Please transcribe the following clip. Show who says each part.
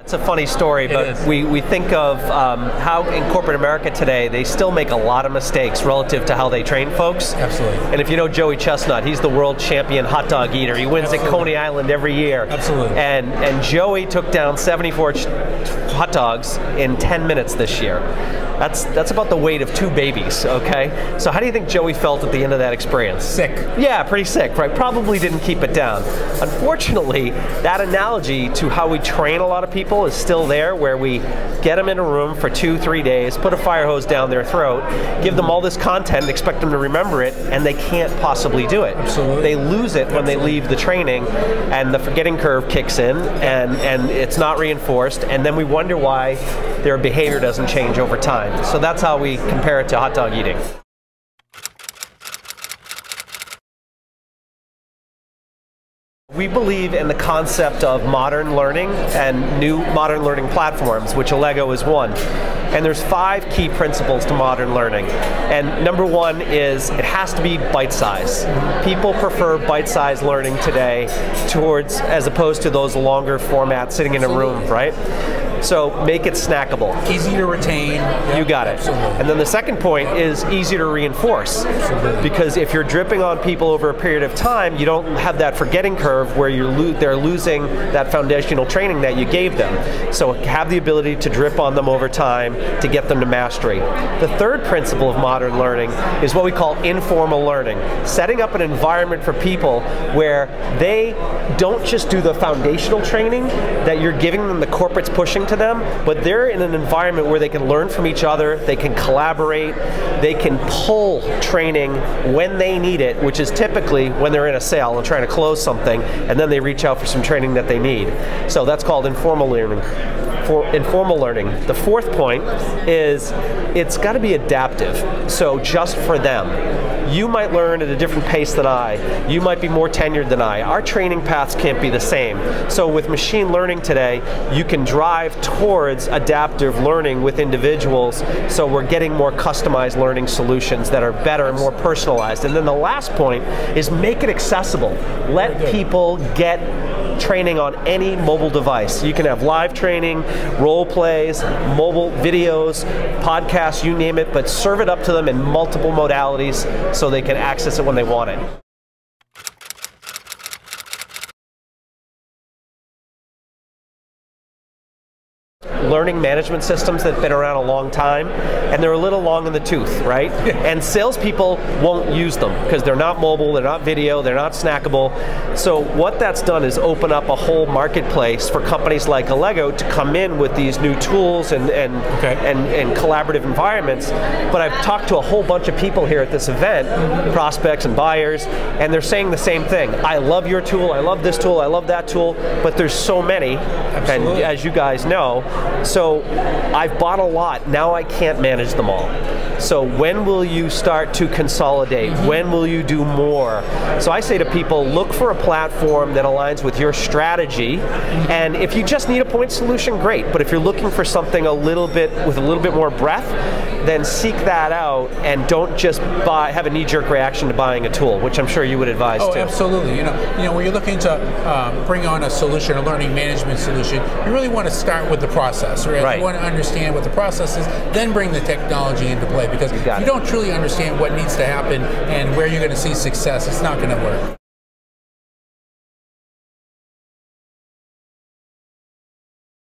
Speaker 1: It's a funny story, but we think of how in corporate America today, they still make a lot of mistakes relative to how they train folks.
Speaker 2: Absolutely.
Speaker 1: And if you know Joey Chestnut, he's the world champion hot dog eater. He wins at Coney Island every year.
Speaker 2: Absolutely.
Speaker 1: And Joey took down 74 hot dogs in 10 minutes this year. That's about the weight of 2 babies, okay? So how do you think Joey felt at the end of that experience?
Speaker 2: Sick.
Speaker 1: Yeah, pretty sick, right? Probably didn't keep it down. Unfortunately, that analogy to how we train a lot of people is still there, where we get them in a room for 2-3 days, put a fire hose down their throat, give them all this content, expect them to remember it, and they can't possibly do it.
Speaker 2: Absolutely.
Speaker 1: They lose it when they leave the training, and the forgetting curve kicks in, and it's not reinforced, and then we wonder why their behavior doesn't change over time. So that's how we compare it to hot dog eating. We believe in the concept of modern learning and new modern learning platforms, which Allego is one. And there's 5 key principles to modern learning. And number 1 is it has to be bite-sized. People prefer bite-sized learning today as opposed to those longer formats sitting in a room, right? So make it snackable.
Speaker 2: Easy to retain.
Speaker 1: You got it.
Speaker 2: Absolutely.
Speaker 1: And then the second point is easy to reinforce.
Speaker 2: Absolutely.
Speaker 1: Because if you're dripping on people over a period of time, you don't have that forgetting curve where they're losing that foundational training that you gave them. So have the ability to drip on them over time to get them to mastery. The third principle of modern learning is what we call informal learning. Setting up an environment for people where they don't just do the foundational training that you're giving them, the corporate's pushing to them, but they're in an environment where they can learn from each other, they can collaborate, they can pull training when they need it, which is typically when they're in a sale and trying to close something, and then they reach out for some training that they need. So that's called informal learning. Informal learning. The fourth point is it's got to be adaptive, so just for them. You might learn at a different pace than I. You might be more tenured than I. Our training paths can't be the same. So with machine learning today, you can drive towards adaptive learning with individuals, so we're getting more customized learning solutions that are better and more personalized. And then the last point is make it accessible. Let people get training on any mobile device. You can have live training, role plays, mobile videos, podcasts, you name it, but serve it up to them in multiple modalities so they can access it when they want it. Learning management systems that have been around a long time, and they're a little long in the tooth, right? And salespeople won't use them because they're not mobile, they're not video, they're not snackable. So what that's done is open up a whole marketplace for companies like Allego to come in with these new tools and collaborative environments. But I've talked to a whole bunch of people here at this event, prospects and buyers, and they're saying the same thing. I love your tool, I love this tool, I love that tool, but there's so many, and as you guys know, so I've bought a lot, now I can't manage them all. So when will you start to consolidate? When will you do more? So I say to people, look for a platform that aligns with your strategy, and if you just need a point solution, great, but if you're looking for something with a little bit more breadth, then seek that out and don't just have a knee-jerk reaction to buying a tool, which I'm sure you would advise too.
Speaker 2: Oh, absolutely. You know, when you're looking to bring on a solution, a learning management solution, you really want to start with the process, right? You want to understand what the process is, then bring the technology into play, because if you don't truly understand what needs to happen and where you're going to see success, it's not going to work.